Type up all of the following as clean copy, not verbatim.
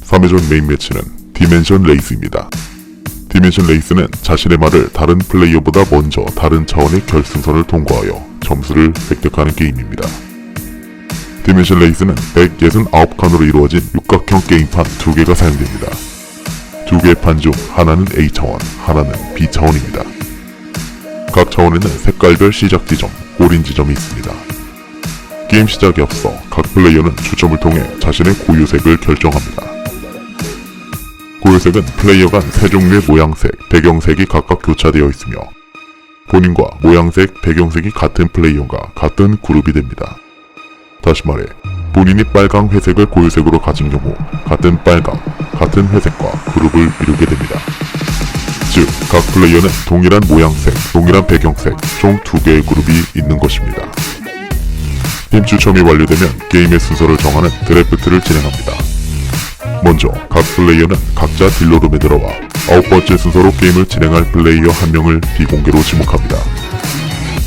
3회전 메인 매치는 디멘션 레이스입니다. 디멘션 레이스는 자신의 말을 다른 플레이어보다 먼저 다른 차원의 결승선을 통과하여 점수를 획득하는 게임입니다. 디멘션 레이스는 169칸으로 이루어진 육각형 게임판 2개가 사용됩니다. 2개의 판 중 하나는 A차원, 하나는 B차원입니다. 각 차원에는 색깔별 시작 지점, 올인 지점이 있습니다. 게임 시작에 앞서 각 플레이어는 추첨을 통해 자신의 고유색을 결정합니다. 고유색은 플레이어 간 세 종류의 모양색, 배경색이 각각 교차되어 있으며 본인과 모양색, 배경색이 같은 플레이어가 같은 그룹이 됩니다. 다시 말해 본인이 빨강, 회색을 고유색으로 가진 경우 같은 빨강, 같은 회색과 그룹을 이루게 됩니다. 즉, 각 플레이어는 동일한 모양색, 동일한 배경색, 총 2개의 그룹이 있는 것입니다. 팀 추첨이 완료되면 게임의 순서를 정하는 드래프트를 진행합니다. 먼저 각 플레이어는 각자 딜러룸에 들어와 9번째 순서로 게임을 진행할 플레이어 한 명을 비공개로 지목합니다.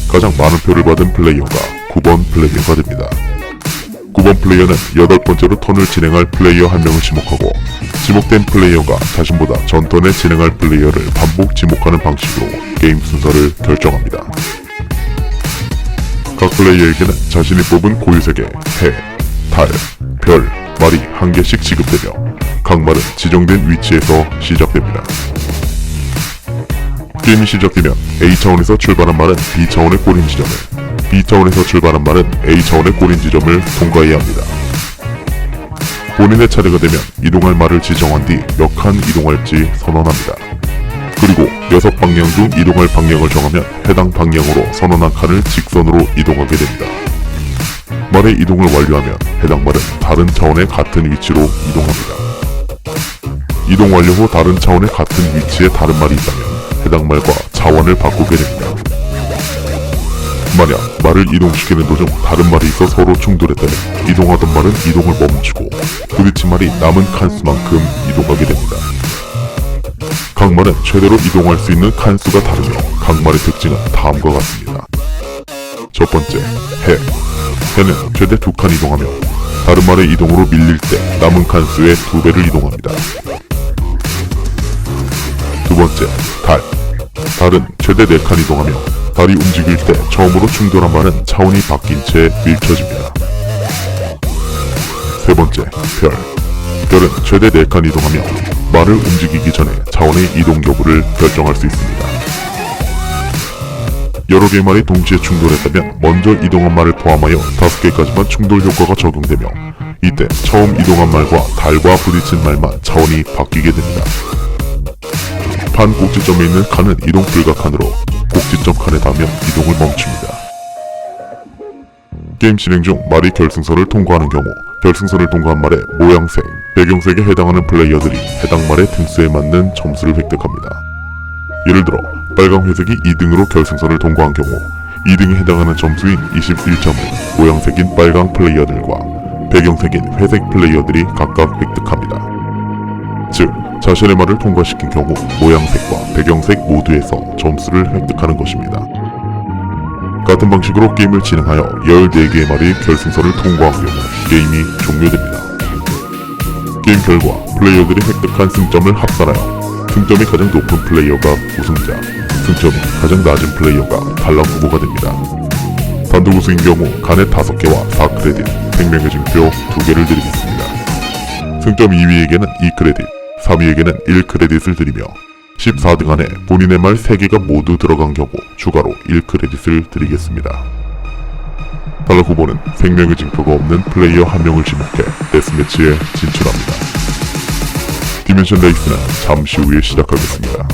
가장 많은 표를 받은 플레이어가 9번 플레이어가 됩니다. 9번 플레이어는 8번째로 턴을 진행할 플레이어 한 명을 지목하고 지목된 플레이어가 자신보다 전 턴에 진행할 플레이어를 반복 지목하는 방식으로 게임 순서를 결정합니다. 각 플레이어에게는 자신이 뽑은 고유색의 해, 달, 별, 말이 한 개씩 지급되며 각 말은 지정된 위치에서 시작됩니다. 게임이 시작되면 A차원에서 출발한 말은 B차원의 꼬린 지점을, B차원에서 출발한 말은 A차원의 꼬린 지점을 통과해야 합니다. 본인의 차례가 되면 이동할 말을 지정한 뒤 몇 칸 이동할지 선언합니다. 그리고 6방향 중 이동할 방향을 정하면 해당 방향으로 선언한 칸을 직선으로 이동하게 됩니다. 말의 이동을 완료하면 해당 말은 다른 차원의 같은 위치로 이동합니다. 이동 완료 후 다른 차원의 같은 위치에 다른 말이 있다면 해당 말과 차원을 바꾸게 됩니다. 만약 말을 이동시키는 도중 다른 말이 있어 서로 충돌했다면 이동하던 말은 이동을 멈추고 부딪힌 말이 남은 칸수만큼 이동하게 됩니다. 각 말은 최대로 이동할 수 있는 칸수가 다르며 각 말의 특징은 다음과 같습니다. 첫 번째, 해. 해는 최대 2칸 이동하며 다른 말의 이동으로 밀릴 때 남은 칸수의 2배를 이동합니다. 두 번째, 달. 달은 최대 4칸 이동하며 달이 움직일 때 처음으로 충돌한 말은 차원이 바뀐 채 밀쳐집니다. 세 번째, 별. 별은 최대 4칸 이동하며 말을 움직이기 전에 차원의 이동 여부를 결정할 수 있습니다. 여러 개의 말이 동시에 충돌했다면 먼저 이동한 말을 포함하여 5개까지만 충돌 효과가 적용되며 이때 처음 이동한 말과 달과 부딪힌 말만 차원이 바뀌게 됩니다. 판 꼭지점에 있는 칸은 이동 불가 칸으로 꼭지점 칸에 닿으면 이동을 멈춥니다. 게임 진행 중 말이 결승선을 통과하는 경우 결승선을 통과한 말의 모양색, 배경색에 해당하는 플레이어들이 해당 말의 등수에 맞는 점수를 획득합니다. 예를 들어 빨강 회색이 2등으로 결승선을 통과한 경우 2등에 해당하는 점수인 21점을 모양색인 빨강 플레이어들과 배경색인 회색 플레이어들이 각각 획득합니다. 즉, 자신의 말을 통과시킨 경우 모양색과 배경색 모두에서 점수를 획득하는 것입니다. 같은 방식으로 게임을 진행하여 14개의 말이 결승선을 통과한 경우 게임이 종료됩니다. 게임 결과 플레이어들이 획득한 승점을 합산하여 승점이 가장 높은 플레이어가 우승자, 승점이 가장 낮은 플레이어가 탈락 후보가 됩니다. 단독 우승인 경우 간의 5개와 4크레딧, 생명의 증표 2개를 드리겠습니다. 승점 2위에게는 2크레딧, 3위에게는 1크레딧을 드리며 14등 안에 본인의 말 3개가 모두 들어간 경우 추가로 1크레딧을 드리겠습니다. 탈락 후보는 생명의 증표가 없는 플레이어 한 명을 지목해 데스매치에 진출합니다. 디멘션 레이스는 잠시 후에 시작하겠습니다.